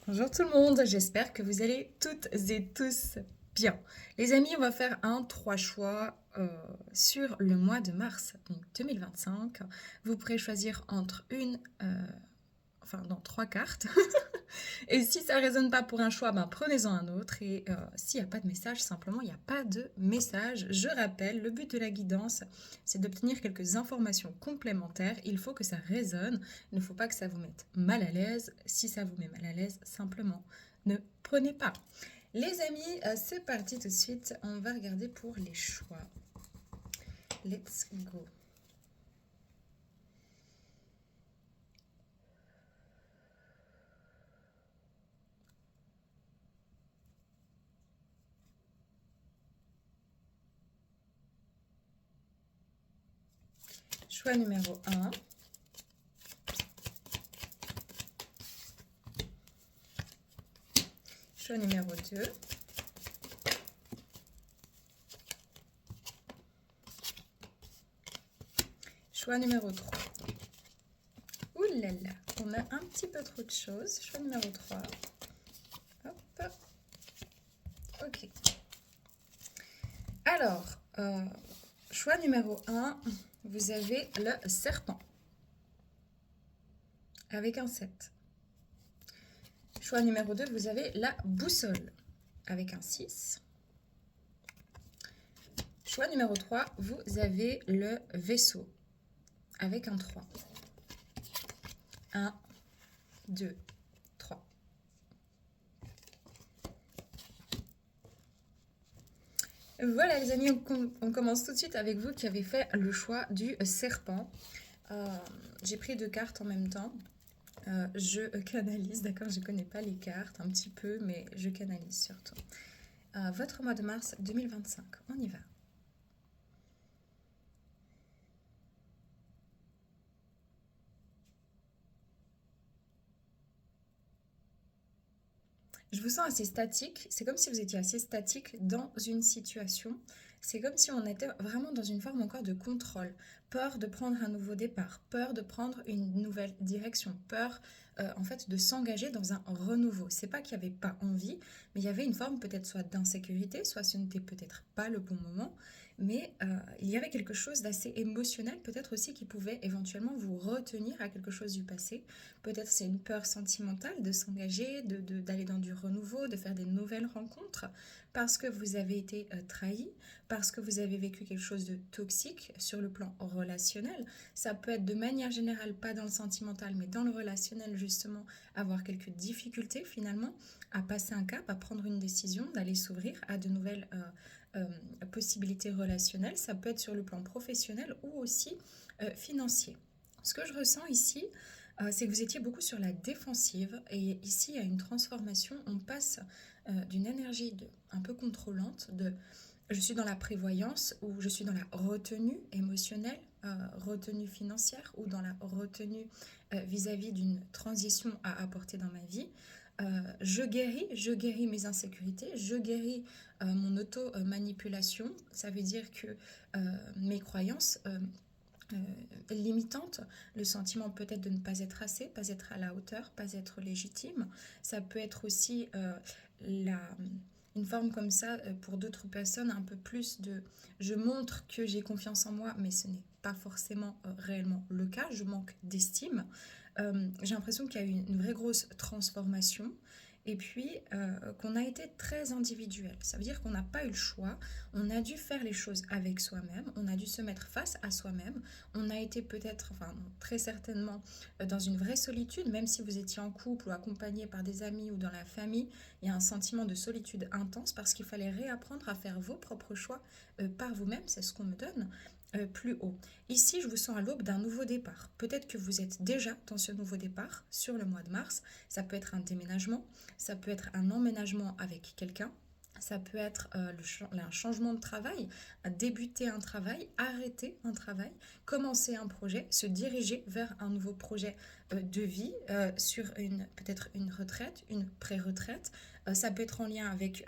Bonjour tout le monde, j'espère que vous allez toutes et tous bien. Les amis, on va faire un 3 choix sur le mois de mars, donc 2025. Vous pourrez choisir entre non, 3 cartes. Et si ça ne résonne pas pour un choix, ben, prenez-en un autre. Et s'il n'y a pas de message, simplement, il n'y a pas de message. Je rappelle, le but de la guidance, c'est d'obtenir quelques informations complémentaires. Il faut que ça résonne. Il ne faut pas que ça vous mette mal à l'aise. Si ça vous met mal à l'aise, simplement, ne prenez pas. Les amis, c'est parti tout de suite. On va regarder pour les choix. Let's go. Choix numéro 1. Choix numéro 2. Choix numéro 3. Ouh là là, on a un petit peu trop de choses. Choix numéro 3. Hop. Ok. Alors, choix numéro 1, vous avez le serpent avec un 7. Choix numéro 2, vous avez la boussole avec un 6. Choix numéro 3, vous avez le vaisseau avec un 3. 1, 2, 3. Voilà les amis, on commence tout de suite avec vous qui avez fait le choix du serpent. J'ai pris 2 cartes en même temps. Je canalise, d'accord, je ne connais pas les cartes un petit peu, mais je canalise surtout. Votre mois de mars 2025, on y va. Je vous sens assez statique, c'est comme si vous étiez assez statique dans une situation. C'est comme si on était vraiment dans une forme encore de contrôle. Peur de prendre un nouveau départ, peur de prendre une nouvelle direction, peur en fait de s'engager dans un renouveau. C'est pas qu'il n'y avait pas envie, mais il y avait une forme peut-être soit d'insécurité, soit ce n'était peut-être pas le bon moment, mais il y avait quelque chose d'assez émotionnel peut-être aussi qui pouvait éventuellement vous retenir à quelque chose du passé. Peut-être c'est une peur sentimentale de s'engager, d'aller dans du renouveau, de faire des nouvelles rencontres, parce que vous avez été trahi, parce que vous avez vécu quelque chose de toxique sur le plan relationnel. Ça peut être de manière générale, pas dans le sentimental, mais dans le relationnel justement, avoir quelques difficultés finalement à passer un cap, à prendre une décision, d'aller s'ouvrir à de nouvelles possibilités relationnelles. Ça peut être sur le plan professionnel ou aussi financier. Ce que je ressens ici, c'est que vous étiez beaucoup sur la défensive et ici il y a une transformation, on passe d'une énergie un peu contrôlante, de je suis dans la prévoyance ou je suis dans la retenue émotionnelle, retenue financière ou dans la retenue vis-à-vis d'une transition à apporter dans ma vie. Je guéris mes insécurités, je guéris mon auto-manipulation, ça veut dire que mes croyances limitante, le sentiment peut-être de ne pas être assez, pas être à la hauteur, pas être légitime. Ça peut être aussi la, une forme comme ça pour d'autres personnes, un peu plus de je montre que j'ai confiance en moi, mais ce n'est pas forcément réellement le cas, je manque d'estime. J'ai l'impression qu'il y a eu une vraie grosse transformation et puis qu'on a été très individuel. Ça veut dire qu'on n'a pas eu le choix, on a dû faire les choses avec soi-même, on a dû se mettre face à soi-même, on a été peut-être, enfin très certainement, dans une vraie solitude, même si vous étiez en couple ou accompagné par des amis ou dans la famille, il y a un sentiment de solitude intense parce qu'il fallait réapprendre à faire vos propres choix par vous-même, c'est ce qu'on me donne. Plus haut. Ici, je vous sens à l'aube d'un nouveau départ. Peut-être que vous êtes déjà dans ce nouveau départ sur le mois de mars. Ça peut être un déménagement, ça peut être un emménagement avec quelqu'un, ça peut être un changement de travail, débuter un travail, arrêter un travail, commencer un projet, se diriger vers un nouveau projet de vie, sur peut-être une retraite, une pré-retraite. Ça peut être en lien avec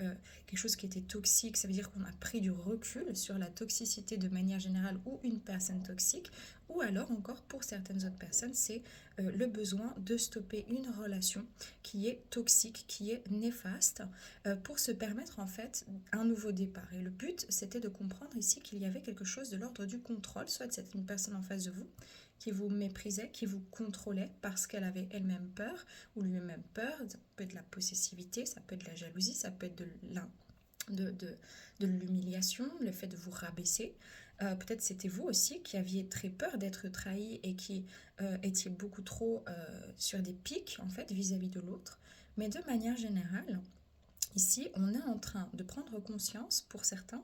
quelque chose qui était toxique, ça veut dire qu'on a pris du recul sur la toxicité de manière générale ou une personne toxique, ou alors encore pour certaines autres personnes, c'est le besoin de stopper une relation qui est toxique, qui est néfaste, pour se permettre en fait un nouveau départ. Et le but, c'était de comprendre ici qu'il y avait quelque chose de l'ordre du contrôle, soit c'est une personne en face de vous qui vous méprisait, qui vous contrôlait parce qu'elle avait elle-même peur ou lui-même peur. Ça peut être la possessivité, ça peut être la jalousie, ça peut être de l'humiliation, le fait de vous rabaisser. Peut-être c'était vous aussi qui aviez très peur d'être trahi et qui étiez beaucoup trop sur des pics en fait vis-à-vis de l'autre. Mais de manière générale, ici, on est en train de prendre conscience, pour certains,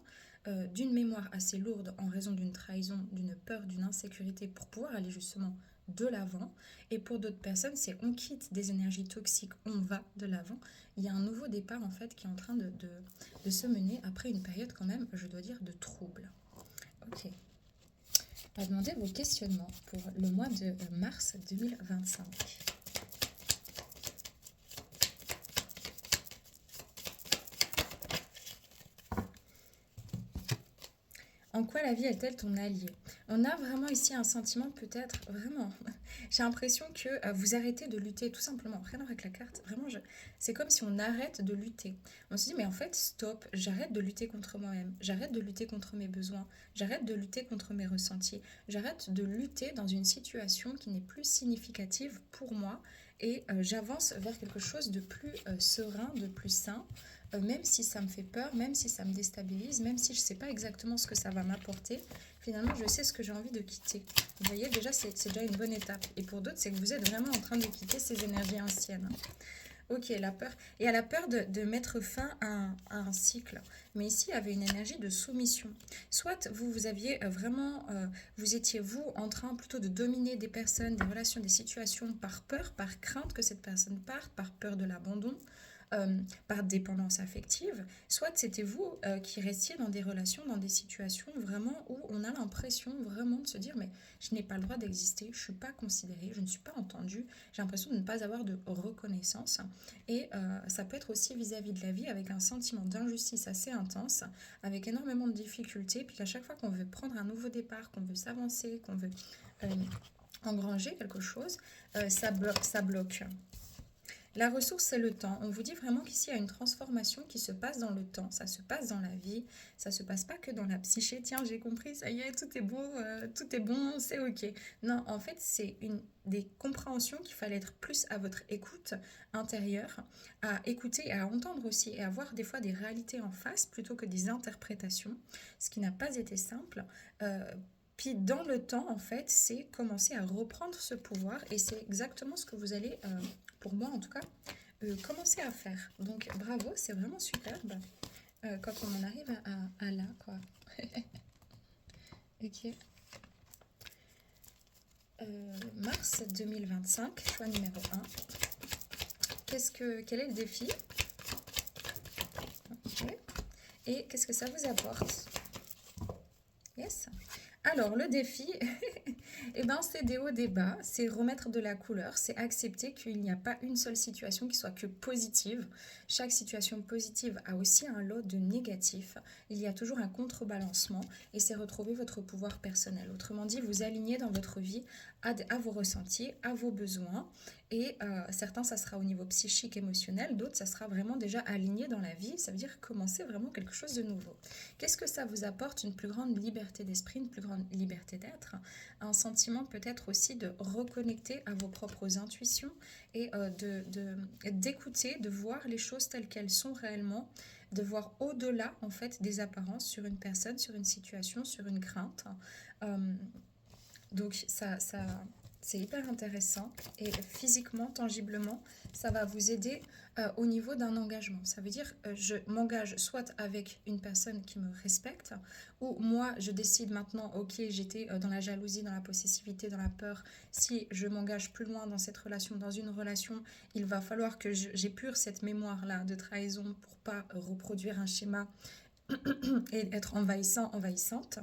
d'une mémoire assez lourde en raison d'une trahison, d'une peur, d'une insécurité pour pouvoir aller justement de l'avant. Et pour d'autres personnes, c'est on quitte des énergies toxiques, on va de l'avant. Il y a un nouveau départ en fait qui est en train de se mener après une période quand même, je dois dire, de trouble. Ok. On va demander vos questionnements pour le mois de mars 2025. En quoi la vie est-elle ton allié? On a vraiment ici un sentiment peut-être, vraiment, j'ai l'impression que vous arrêtez de lutter tout simplement, rien avec la carte, vraiment, c'est comme si on arrête de lutter. On se dit mais en fait stop, j'arrête de lutter contre moi-même, j'arrête de lutter contre mes besoins, j'arrête de lutter contre mes ressentis, j'arrête de lutter dans une situation qui n'est plus significative pour moi et j'avance vers quelque chose de plus serein, de plus sain. Même si ça me fait peur, même si ça me déstabilise, même si je ne sais pas exactement ce que ça va m'apporter, finalement, je sais ce que j'ai envie de quitter. Vous voyez, déjà, c'est déjà une bonne étape. Et pour d'autres, c'est que vous êtes vraiment en train de quitter ces énergies anciennes. Ok, la peur. Il y a la peur de mettre fin à un cycle. Mais ici, il y avait une énergie de soumission. Soit vous aviez vraiment, vous étiez vous en train plutôt de dominer des personnes, des relations, des situations par peur, par crainte que cette personne parte, par peur de l'abandon, par dépendance affective, soit c'était vous qui restiez dans des relations, dans des situations vraiment où on a l'impression vraiment de se dire mais je n'ai pas le droit d'exister, je ne suis pas considérée, je ne suis pas entendue, j'ai l'impression de ne pas avoir de reconnaissance. Et ça peut être aussi vis-à-vis de la vie avec un sentiment d'injustice assez intense, avec énormément de difficultés, puis qu'à chaque fois qu'on veut prendre un nouveau départ, qu'on veut s'avancer, qu'on veut engranger quelque chose, ça bloque. La ressource, c'est le temps. On vous dit vraiment qu'ici, il y a une transformation qui se passe dans le temps. Ça se passe dans la vie. Ça se passe pas que dans la psyché. Tiens, j'ai compris, ça y est, tout est beau, tout est bon, c'est ok. Non, en fait, c'est des compréhensions qu'il fallait être plus à votre écoute intérieure, à écouter et à entendre aussi, et à voir des fois des réalités en face plutôt que des interprétations, ce qui n'a pas été simple. Puis dans le temps, en fait, c'est commencer à reprendre ce pouvoir et c'est exactement ce que vous allez, pour moi en tout cas, commencer à faire. Donc bravo, c'est vraiment superbe quand on en arrive à là, quoi. Ok. Mars 2025, choix numéro 1. Quel est le défi? Ok. Et qu'est-ce que ça vous apporte? Yes. Alors, le défi, eh ben, c'est des hauts, des bas, c'est remettre de la couleur, c'est accepter qu'il n'y a pas une seule situation qui soit que positive. Chaque situation positive a aussi un lot de négatifs. Il y a toujours un contrebalancement et c'est retrouver votre pouvoir personnel. Autrement dit, vous aligner dans votre vie à vos ressentis, à vos besoins. Et certains, ça sera au niveau psychique, émotionnel, d'autres, ça sera vraiment déjà aligné dans la vie. Ça veut dire commencer vraiment quelque chose de nouveau. Qu'est-ce que ça vous apporte? Une plus grande liberté d'esprit, une plus grande liberté d'être, un sentiment peut-être aussi de reconnecter à vos propres intuitions et d'écouter, de voir les choses telles qu'elles sont réellement, de voir au-delà en fait des apparences sur une personne, sur une situation, sur une crainte. Donc c'est hyper intéressant et physiquement, tangiblement, ça va vous aider au niveau d'un engagement. Ça veut dire je m'engage soit avec une personne qui me respecte ou moi je décide maintenant, ok, j'étais dans la jalousie, dans la possessivité, dans la peur. Si je m'engage plus loin dans cette relation, dans une relation, il va falloir que j'épure cette mémoire-là de trahison pour pas reproduire un schéma et être envahissant, envahissante.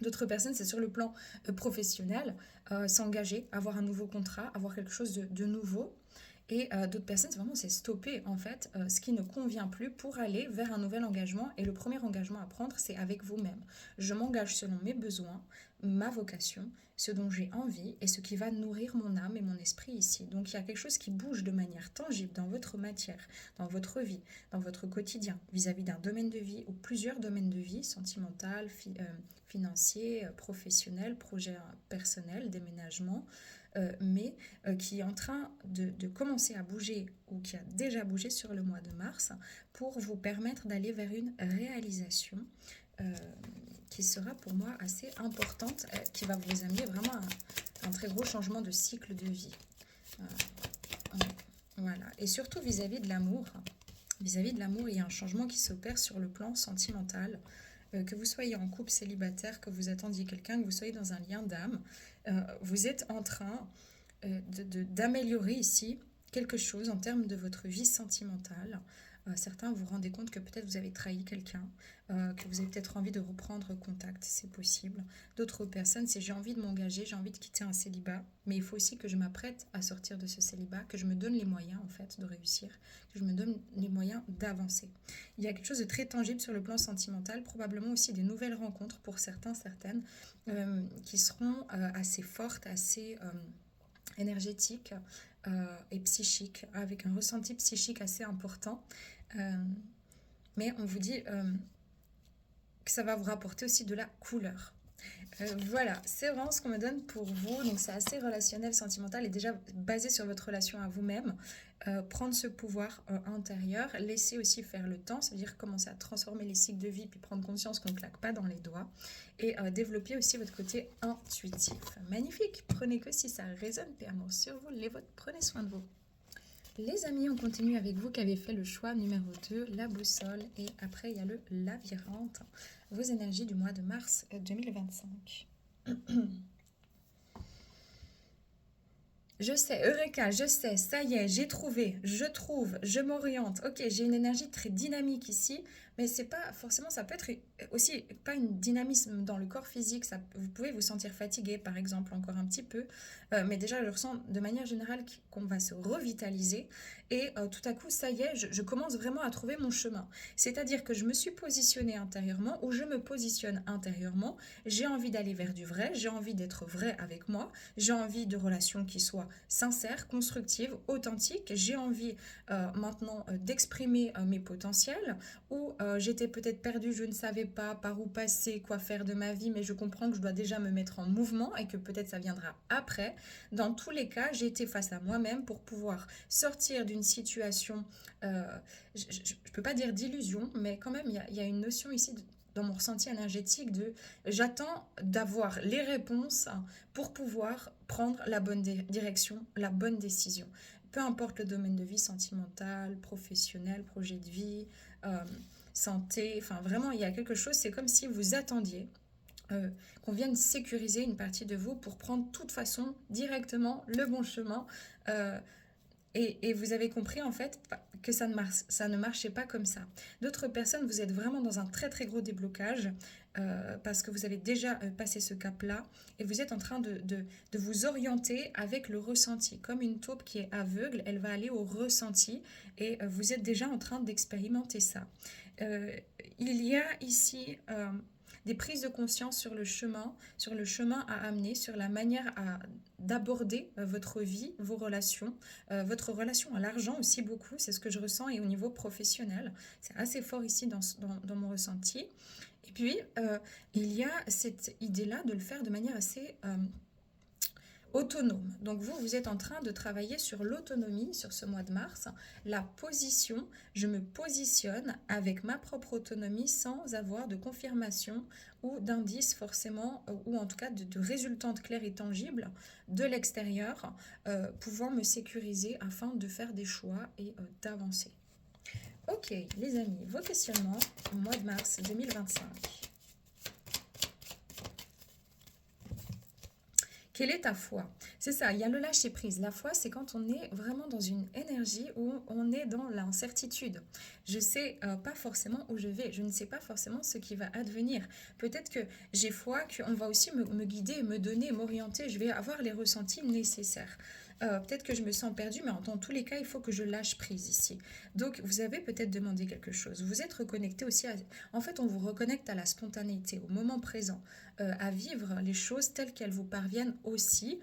D'autres personnes, c'est sur le plan professionnel, s'engager, avoir un nouveau contrat, avoir quelque chose de nouveau. Et d'autres personnes, c'est stopper en fait ce qui ne convient plus pour aller vers un nouvel engagement. Et le premier engagement à prendre, c'est avec vous-même. Je m'engage selon mes besoins, ma vocation, ce dont j'ai envie et ce qui va nourrir mon âme et mon esprit ici. Donc il y a quelque chose qui bouge de manière tangible dans votre matière, dans votre vie, dans votre quotidien, vis-à-vis d'un domaine de vie ou plusieurs domaines de vie, sentimental, financier, professionnel, projet personnel, déménagement, mais qui est en train de commencer à bouger ou qui a déjà bougé sur le mois de mars pour vous permettre d'aller vers une réalisation qui sera pour moi assez importante, qui va vous amener vraiment à un très gros changement de cycle de vie. Voilà. Et surtout vis-à-vis de l'amour. Vis-à-vis de l'amour, il y a un changement qui s'opère sur le plan sentimental. Que vous soyez en couple célibataire, que vous attendiez quelqu'un, que vous soyez dans un lien d'âme, vous êtes en train d'améliorer ici quelque chose en termes de votre vie sentimentale. Certains vous rendez compte que peut-être vous avez trahi quelqu'un, que vous avez peut-être envie de reprendre contact, c'est possible. D'autres personnes, c'est j'ai envie de m'engager, j'ai envie de quitter un célibat, mais il faut aussi que je m'apprête à sortir de ce célibat, que je me donne les moyens en fait de réussir, que je me donne les moyens d'avancer. Il y a quelque chose de très tangible sur le plan sentimental, probablement aussi des nouvelles rencontres pour certains, certaines, qui seront assez fortes, assez énergétiques et psychiques, avec un ressenti psychique assez important. Mais on vous dit que ça va vous rapporter aussi de la couleur. Voilà, c'est vraiment ce qu'on me donne pour vous. Donc c'est assez relationnel, sentimental et déjà basé sur votre relation à vous-même. Prendre ce pouvoir intérieur, laisser aussi faire le temps, c'est-à-dire commencer à transformer les cycles de vie, puis prendre conscience qu'on ne claque pas dans les doigts, et développer aussi votre côté intuitif. Magnifique, prenez que si ça résonne, paix amour sur vous, les vôtres, prenez soin de vous. Les amis, on continue avec vous qui avez fait le choix numéro 2, la boussole, et après il y a le labyrinthe, vos énergies du mois de mars 2025. Je sais, Eureka, je sais, ça y est, j'ai trouvé, je trouve, je m'oriente. Ok, j'ai une énergie très dynamique ici, mais c'est pas forcément, ça peut être aussi pas une dynamisme dans le corps physique. Ça, vous pouvez vous sentir fatigué, par exemple, encore un petit peu, mais déjà, je ressens de manière générale qu'on va se revitaliser et tout à coup, ça y est, je commence vraiment à trouver mon chemin. C'est-à-dire que je me suis positionnée intérieurement ou je me positionne intérieurement. J'ai envie d'aller vers du vrai, j'ai envie d'être vrai avec moi. J'ai envie de relations qui soient sincères, constructives, authentiques. J'ai envie maintenant d'exprimer mes potentiels ou j'étais peut-être perdue, je ne savais pas par où passer, quoi faire de ma vie, mais je comprends que je dois déjà me mettre en mouvement et que peut-être ça viendra après. Dans tous les cas, j'ai été face à moi-même pour pouvoir sortir d'une situation, je ne peux pas dire d'illusion, mais quand même, il y a une notion ici dans mon ressenti énergétique de j'attends d'avoir les réponses pour pouvoir prendre la bonne direction, la bonne décision. Peu importe le domaine de vie, sentimental, professionnel, projet de vie, santé, enfin vraiment il y a quelque chose, c'est comme si vous attendiez qu'on vienne sécuriser une partie de vous pour prendre de toute façon directement le bon chemin. Et vous avez compris en fait que ça ne marchait pas comme ça. D'autres personnes, vous êtes vraiment dans un très très gros déblocage parce que vous avez déjà passé ce cap-là et vous êtes en train de vous orienter avec le ressenti. Comme une taupe qui est aveugle, elle va aller au ressenti et vous êtes déjà en train d'expérimenter ça. Il y a ici des prises de conscience sur le chemin à amener, sur la manière d'aborder votre vie, vos relations, votre relation à l'argent aussi beaucoup, c'est ce que je ressens et au niveau professionnel, c'est assez fort ici dans mon ressenti. Et puis, il y a cette idée-là de le faire de manière assez autonome. Donc vous êtes en train de travailler sur l'autonomie sur ce mois de mars, la position, je me positionne avec ma propre autonomie sans avoir de confirmation ou d'indice forcément, ou en tout cas de résultantes claires et tangibles de l'extérieur, pouvant me sécuriser afin de faire des choix et d'avancer. Ok les amis, vos questionnements au mois de mars 2025. Quelle est ta foi? C'est ça, il y a le lâcher prise. La foi, c'est quand on est vraiment dans une énergie où on est dans l'incertitude. Je sais pas forcément où je vais, je ne sais pas forcément ce qui va advenir. Peut-être que j'ai foi qu'on va aussi me guider, me donner, m'orienter, je vais avoir les ressentis nécessaires. Peut-être que je me sens perdue, mais dans tous les cas, il faut que je lâche prise ici. Donc, vous avez peut-être demandé quelque chose. Vous êtes reconnecté aussi à... En fait, on vous reconnecte à la spontanéité, au moment présent, à vivre les choses telles qu'elles vous parviennent aussi,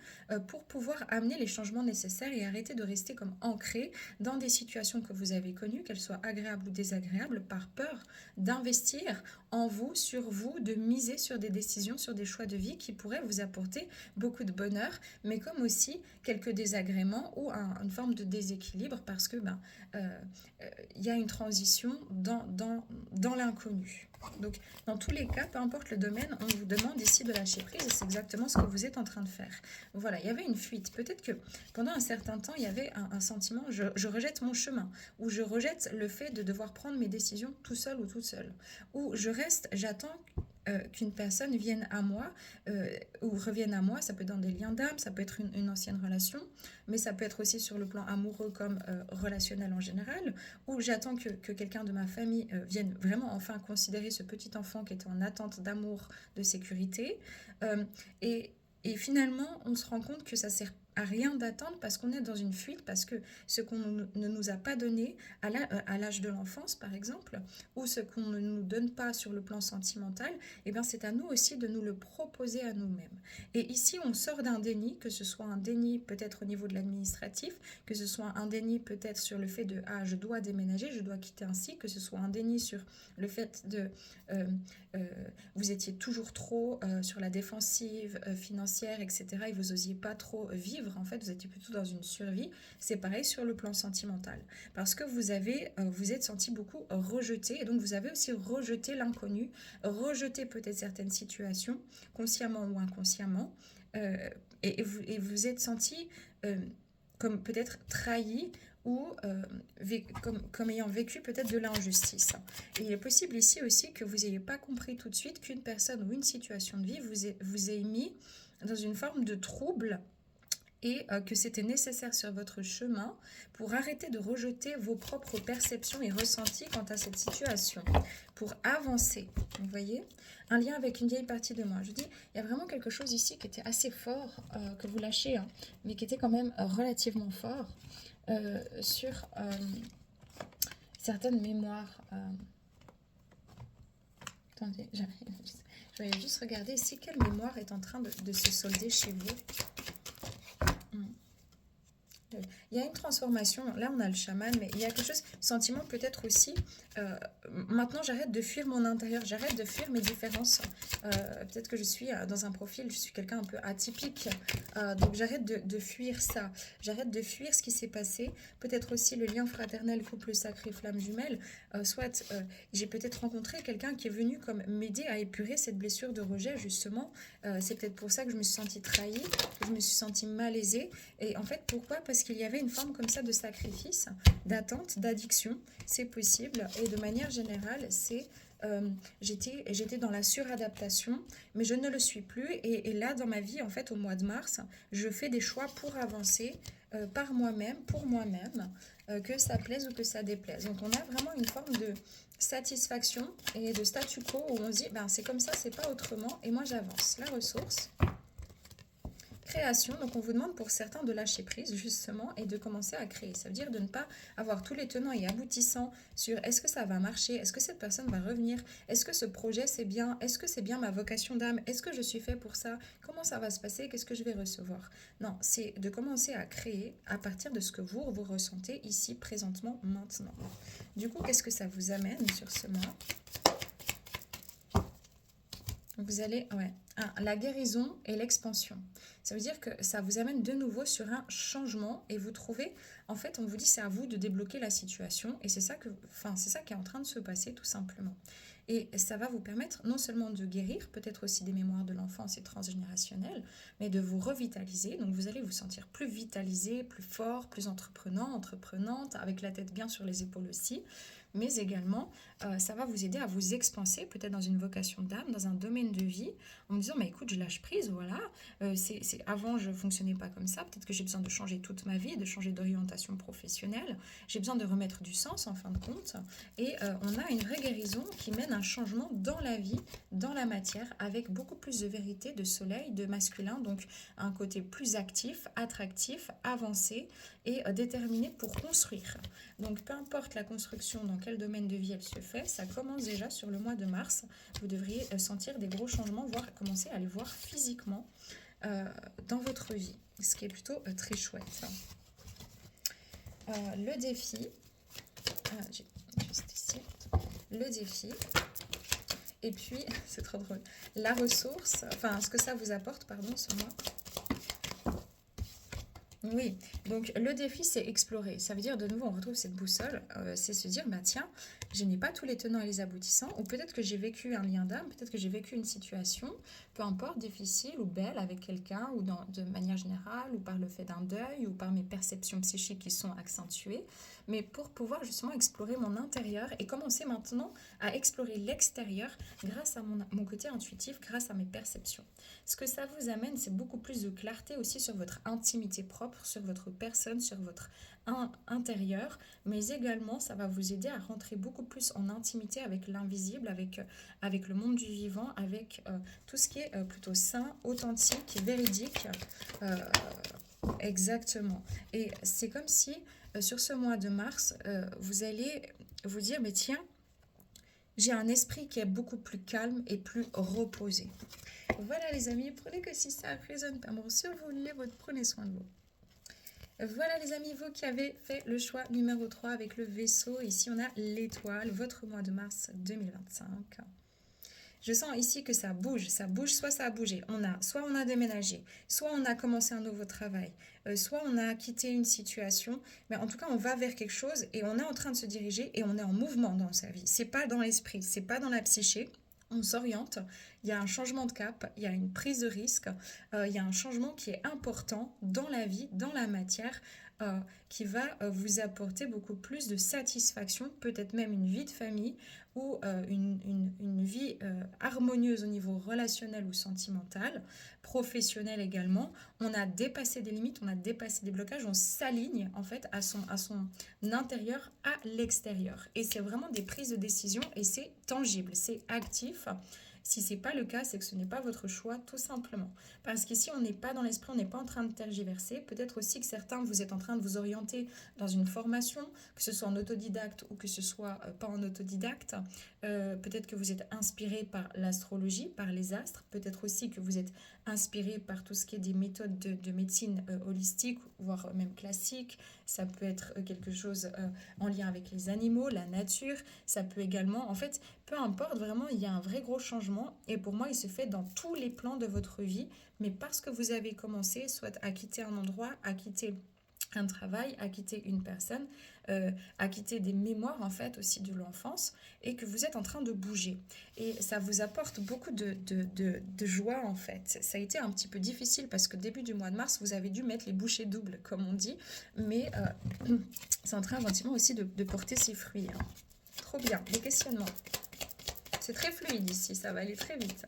pour pouvoir amener les changements nécessaires et arrêter de rester comme ancré dans des situations que vous avez connues, qu'elles soient agréables ou désagréables, par peur d'investir en vous, sur vous, de miser sur des décisions, sur des choix de vie qui pourraient vous apporter beaucoup de bonheur, mais comme aussi quelques désagréments ou une forme de déséquilibre parce que y a une transition dans l'inconnu. Donc, dans tous les cas, peu importe le domaine, on vous demande ici de lâcher prise et c'est exactement ce que vous êtes en train de faire. Voilà, il y avait une fuite. Peut-être que pendant un certain temps, il y avait un sentiment, je rejette mon chemin, ou je rejette le fait de devoir prendre mes décisions tout seul ou toute seule, ou je reste, j'attends qu'une personne vienne à moi ou revienne à moi. Ça peut être dans des liens d'âme, ça peut être une ancienne relation, mais ça peut être aussi sur le plan amoureux comme relationnel en général, où j'attends que quelqu'un de ma famille vienne vraiment enfin considérer ce petit enfant qui était en attente d'amour, de sécurité. Euh, et, et finalement, on se rend compte que ça sert à rien d'attendre parce qu'on est dans une fuite, parce que ce qu'on ne nous a pas donné à l'âge de l'enfance, par exemple, ou ce qu'on ne nous donne pas sur le plan sentimental, eh bien c'est à nous aussi de nous le proposer à nous-mêmes. Et ici, on sort d'un déni, que ce soit un déni peut-être au niveau de l'administratif, que ce soit un déni peut-être sur le fait de « ah, je dois déménager, je dois quitter un site », que ce soit un déni sur le fait de euh, vous étiez toujours trop sur la défensive financière, etc. et vous n'osiez pas trop vivre, en fait, vous étiez plutôt dans une survie. C'est pareil sur le plan sentimental, parce que vous êtes senti beaucoup rejeté, et donc vous avez aussi rejeté l'inconnu, rejeté peut-être certaines situations, consciemment ou inconsciemment, et vous êtes senti comme peut-être trahi ou comme ayant vécu peut-être de l'injustice. Et il est possible ici aussi que vous n'ayez pas compris tout de suite qu'une personne ou une situation de vie vous ait mis dans une forme de trouble et que c'était nécessaire sur votre chemin pour arrêter de rejeter vos propres perceptions et ressentis quant à cette situation, pour avancer. Vous voyez, un lien avec une vieille partie de moi. Je dis, il y a vraiment quelque chose ici qui était assez fort, que vous lâchez, hein, mais qui était quand même relativement fort sur certaines mémoires. Attendez, je vais juste regarder ici quelle mémoire est en train de se solder chez vous. Il y a une transformation, là on a le chaman, mais il y a quelque chose, sentiment peut-être aussi, maintenant j'arrête de fuir mon intérieur, j'arrête de fuir mes différences, peut-être que je suis dans un profil, je suis quelqu'un un peu atypique, donc j'arrête de fuir ça, j'arrête de fuir ce qui s'est passé, peut-être aussi le lien fraternel, couple sacré, flamme jumelle, soit j'ai peut-être rencontré quelqu'un qui est venu comme m'aider à épurer cette blessure de rejet justement, c'est peut-être pour ça que je me suis sentie trahie, que je me suis sentie malaisée, et en fait pourquoi? Parce qu'il y avait une forme comme ça de sacrifice, d'attente, d'addiction, c'est possible. Et de manière générale, c'est j'étais dans la suradaptation, mais je ne le suis plus. Et là, dans ma vie, en fait, au mois de mars, je fais des choix pour avancer par moi-même, pour moi-même, que ça plaise ou que ça déplaise. Donc, on a vraiment une forme de satisfaction et de statu quo où on se dit, ben, c'est comme ça, c'est pas autrement, et moi j'avance. La ressource. Création, donc on vous demande pour certains de lâcher prise justement et de commencer à créer. Ça veut dire de ne pas avoir tous les tenants et aboutissants sur est-ce que ça va marcher, est-ce que cette personne va revenir, est-ce que ce projet c'est bien, est-ce que c'est bien ma vocation d'âme, est-ce que je suis fait pour ça, comment ça va se passer, qu'est-ce que je vais recevoir. Non, c'est de commencer à créer à partir de ce que vous ressentez ici, présentement, maintenant. Du coup, qu'est-ce que ça vous amène sur ce mois ? Vous allez, la guérison et l'expansion. Ça veut dire que ça vous amène de nouveau sur un changement et vous trouvez, en fait, on vous dit c'est à vous de débloquer la situation et c'est ça qui est en train de se passer tout simplement. Et ça va vous permettre non seulement de guérir, peut-être aussi des mémoires de l'enfance et transgénérationnelles, mais de vous revitaliser. Donc vous allez vous sentir plus vitalisé, plus fort, plus entreprenant, entreprenante, avec la tête bien sur les épaules aussi. Mais également, ça va vous aider à vous expanser, peut-être dans une vocation d'âme, dans un domaine de vie. On me dit disant, mais écoute, je lâche prise, voilà. Avant, je fonctionnais pas comme ça. Peut-être que j'ai besoin de changer toute ma vie, de changer d'orientation professionnelle. J'ai besoin de remettre du sens en fin de compte. Et on a une vraie guérison qui mène un changement dans la vie, dans la matière, avec beaucoup plus de vérité, de soleil, de masculin. Donc un côté plus actif, attractif, avancé et déterminé pour construire. Donc peu importe la construction, dans quel domaine de vie elle se fait, ça commence déjà sur le mois de mars. Vous devriez sentir des gros changements, voire commencer à les voir physiquement dans votre vie, ce qui est plutôt très chouette. Le défi, juste ici, le défi, et puis, c'est trop drôle, la ressource, enfin ce que ça vous apporte, pardon, ce mois. Oui, donc le défi, c'est explorer. Ça veut dire, de nouveau, on retrouve cette boussole, c'est se dire, bah tiens, je n'ai pas tous les tenants et les aboutissants, ou peut-être que j'ai vécu un lien d'âme, peut-être que j'ai vécu une situation, peu importe, difficile ou belle avec quelqu'un, ou de manière générale, ou par le fait d'un deuil, ou par mes perceptions psychiques qui sont accentuées, mais pour pouvoir justement explorer mon intérieur et commencer maintenant à explorer l'extérieur grâce à mon côté intuitif, grâce à mes perceptions. Ce que ça vous amène, c'est beaucoup plus de clarté aussi sur votre intimité propre, sur votre personne, sur votre intérieur, mais également ça va vous aider à rentrer beaucoup plus en intimité avec l'invisible, avec le monde du vivant, avec tout ce qui est plutôt sain, authentique, véridique. Euh, Exactement. Et c'est comme si sur ce mois de mars, vous allez vous dire, mais tiens, j'ai un esprit qui est beaucoup plus calme et plus reposé. Voilà les amis, prenez que si ça résonne pas bon sur vous, prenez soin de vous. Voilà les amis, vous qui avez fait le choix numéro 3 avec le vaisseau. Ici on a l'étoile, votre mois de mars 2025. Je sens ici que ça bouge, soit ça a bougé. Soit on a déménagé, soit on a commencé un nouveau travail, soit on a quitté une situation, mais en tout cas on va vers quelque chose et on est en train de se diriger et on est en mouvement dans sa vie. C'est pas dans l'esprit, c'est pas dans la psyché. On s'oriente, il y a un changement de cap, il y a une prise de risque, il y a un changement qui est important dans la vie, dans la matière, euh, qui va vous apporter beaucoup plus de satisfaction, peut-être même une vie de famille ou une vie harmonieuse au niveau relationnel ou sentimental, professionnel également. On a dépassé des limites, on a dépassé des blocages, on s'aligne en fait à son intérieur, à l'extérieur. Et c'est vraiment des prises de décision et c'est tangible, c'est actif. Si ce n'est pas le cas, c'est que ce n'est pas votre choix, tout simplement. Parce qu'ici, on n'est pas dans l'esprit, on n'est pas en train de tergiverser. Peut-être aussi que certains, vous êtes en train de vous orienter dans une formation, que ce soit en autodidacte ou que ce soit pas en autodidacte. Peut-être que vous êtes inspiré par l'astrologie, par les astres. Peut-être aussi que vous êtes inspiré par tout ce qui est des méthodes de médecine holistique, voire même classique. Ça peut être quelque chose en lien avec les animaux, la nature. Ça peut également, en fait, peu importe, vraiment, il y a un vrai gros changement. Et pour moi, il se fait dans tous les plans de votre vie. Mais parce que vous avez commencé, soit à quitter un endroit, à quitter un travail, à quitter une personne, à quitter des mémoires en fait aussi de l'enfance et que vous êtes en train de bouger. Et ça vous apporte beaucoup de joie en fait. Ça a été un petit peu difficile parce que début du mois de mars, vous avez dû mettre les bouchées doubles comme on dit, mais c'est en train gentiment aussi de porter ses fruits. Hein. Trop bien, des questionnements. C'est très fluide ici, ça va aller très vite.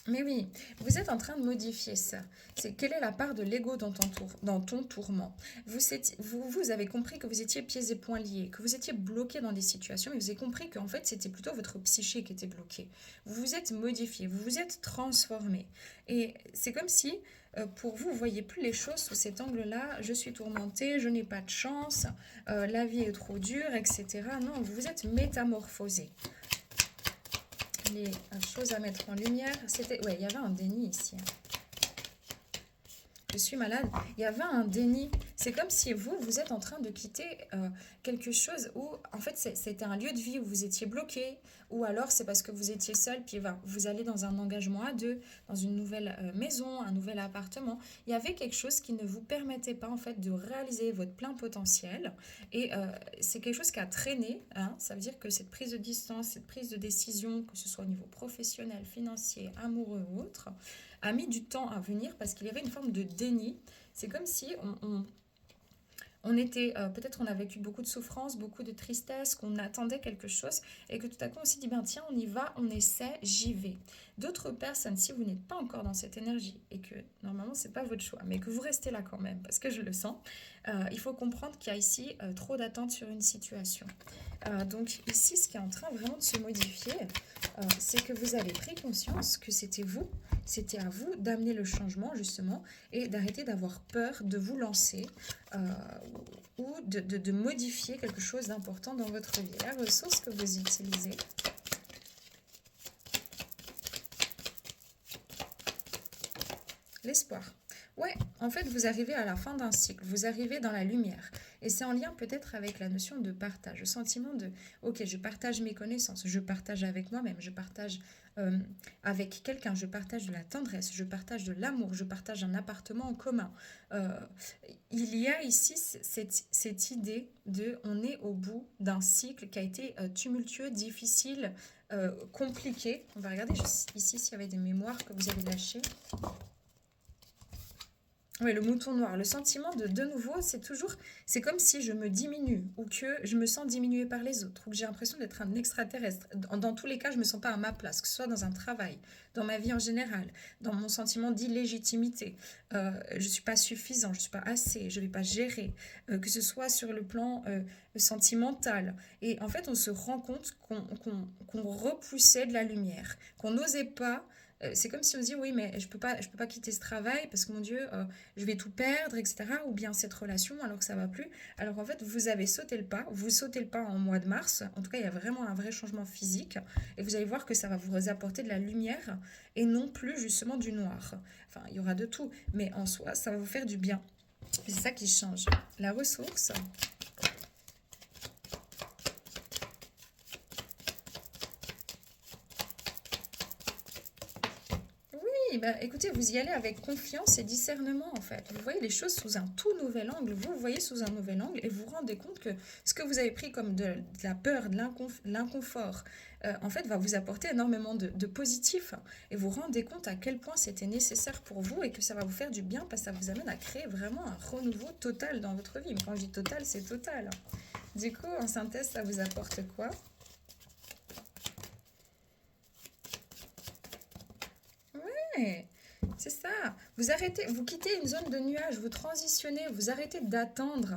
Mais oui, vous êtes en train de modifier ça. C'est quelle est la part de l'ego dans ton tourment. Vous avez compris que vous étiez pieds et poings liés, que vous étiez bloqué dans des situations, et vous avez compris qu'en fait c'était plutôt votre psyché qui était bloquée. Vous vous êtes modifié, vous vous êtes transformé. Et c'est comme si pour vous, vous ne voyez plus les choses sous cet angle-là. Je suis tourmentée, je n'ai pas de chance, la vie est trop dure, etc. Non, vous vous êtes métamorphosé. Les choses à mettre en lumière, c'était... Ouais, il y avait un déni ici. Je suis malade. Il y avait un déni. C'est comme si vous êtes en train de quitter quelque chose où, en fait, c'était un lieu de vie où vous étiez bloqué, ou alors c'est parce que vous étiez seul, puis vous allez dans un engagement à deux, dans une nouvelle maison, un nouvel appartement. Il y avait quelque chose qui ne vous permettait pas, en fait, de réaliser votre plein potentiel. Et c'est quelque chose qui a traîné. Hein. Ça veut dire que cette prise de distance, cette prise de décision, que ce soit au niveau professionnel, financier, amoureux ou autre, a mis du temps à venir parce qu'il y avait une forme de déni. C'est comme si On était, peut-être on a vécu beaucoup de souffrance, beaucoup de tristesse, qu'on attendait quelque chose et que tout à coup on s'est dit, ben tiens, on y va, on essaie, j'y vais. D'autres personnes, si vous n'êtes pas encore dans cette énergie et que normalement c'est pas votre choix, mais que vous restez là quand même, parce que je le sens, il faut comprendre qu'il y a ici trop d'attentes sur une situation. Donc ici, ce qui est en train vraiment de se modifier, c'est que vous avez pris conscience que c'était vous, c'était à vous d'amener le changement justement et d'arrêter d'avoir peur de vous lancer euh, ou de modifier quelque chose d'important dans votre vie. La ressource que vous utilisez, l'espoir. Ouais, en fait, vous arrivez à la fin d'un cycle, vous arrivez dans la lumière. Et c'est en lien peut-être avec la notion de partage, le sentiment de, ok, je partage mes connaissances, je partage avec moi-même, je partage euh, avec quelqu'un, je partage de la tendresse, je partage de l'amour, je partage un appartement en commun. Euh, il y a ici cette idée de, on est au bout d'un cycle qui a été tumultueux, difficile, compliqué. On va regarder juste ici s'il y avait des mémoires que vous avez lâchées. Oui, le mouton noir, le sentiment de nouveau, c'est toujours, c'est comme si je me diminue ou que je me sens diminuée par les autres ou que j'ai l'impression d'être un extraterrestre. Dans tous les cas, je ne me sens pas à ma place, que ce soit dans un travail, dans ma vie en général, dans mon sentiment d'illégitimité. Je ne suis pas suffisant, je ne suis pas assez, je ne vais pas gérer, que ce soit sur le plan sentimental. Et en fait, on se rend compte qu'on repoussait de la lumière, qu'on n'osait pas. C'est comme si on se dit oui mais je peux pas quitter ce travail parce que mon Dieu je vais tout perdre, etc. Ou bien cette relation alors que ça va plus. Alors en fait, vous avez sauté le pas, vous sautez le pas en mois de mars. En tout cas, il y a vraiment un vrai changement physique. Et vous allez voir que ça va vous apporter de la lumière et non plus justement du noir. Enfin, il y aura de tout, mais en soi, ça va vous faire du bien. C'est ça qui change. La ressource. Oui, bah, écoutez, vous y allez avec confiance et discernement en fait. Vous voyez les choses sous un tout nouvel angle, vous voyez sous un nouvel angle et vous vous rendez compte que ce que vous avez pris comme de la peur, de l'inconfort, en fait va vous apporter énormément de positif et vous vous rendez compte à quel point c'était nécessaire pour vous et que ça va vous faire du bien parce que ça vous amène à créer vraiment un renouveau total dans votre vie. Mais quand je dis total, c'est total. Du coup, en synthèse, ça vous apporte quoi? Ouais, c'est ça. Vous arrêtez, vous quittez une zone de nuage, vous transitionnez, vous arrêtez d'attendre,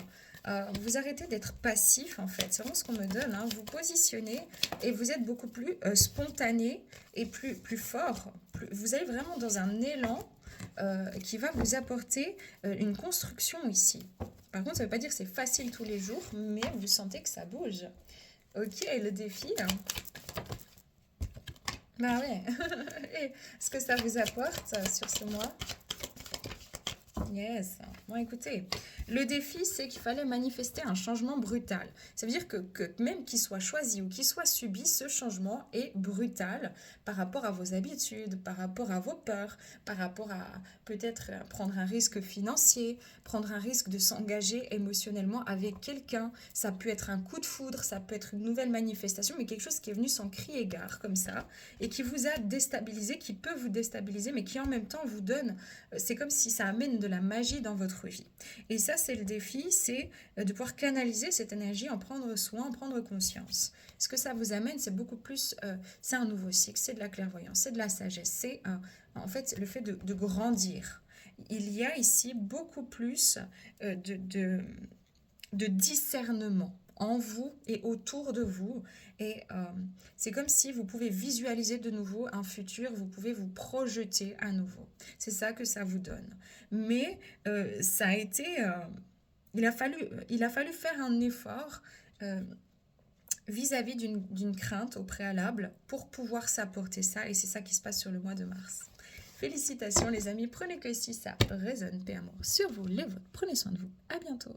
vous arrêtez d'être passif en fait. C'est vraiment ce qu'on me donne, hein. Vous positionnez et vous êtes beaucoup plus spontané et plus fort. Vous allez vraiment dans un élan qui va vous apporter une construction ici. Par contre, ça ne veut pas dire que c'est facile tous les jours, mais vous sentez que ça bouge. Ok, le défi, hein. Bah ouais. Et ce que ça vous apporte sur ce mois? Yes. Bon, écoutez, le défi, c'est qu'il fallait manifester un changement brutal. Ça veut dire que même qu'il soit choisi ou qu'il soit subi, ce changement est brutal par rapport à vos habitudes, par rapport à vos peurs, par rapport à peut-être prendre un risque financier, prendre un risque de s'engager émotionnellement avec quelqu'un. Ça peut être un coup de foudre, ça peut être une nouvelle manifestation, mais quelque chose qui est venu sans cri égard, comme ça, et qui vous a déstabilisé, qui peut vous déstabiliser, mais qui en même temps vous donne, c'est comme si ça amène de la magie dans votre vie. Et ça, c'est le défi, c'est de pouvoir canaliser cette énergie, en prendre soin, en prendre conscience. Ce que ça vous amène, c'est beaucoup plus, c'est un nouveau cycle, c'est de la clairvoyance, c'est de la sagesse, c'est en fait le fait de grandir. Il y a ici beaucoup plus de discernement en vous et autour de vous. Et c'est comme si vous pouvez visualiser de nouveau un futur, vous pouvez vous projeter à nouveau. C'est ça que ça vous donne. Mais ça a été... il a fallu faire un effort vis-à-vis d'une crainte au préalable pour pouvoir s'apporter ça. Et c'est ça qui se passe sur le mois de mars. Félicitations les amis, prenez que si ça résonne, paix amour sur vous, les vôtres. Prenez soin de vous. À bientôt.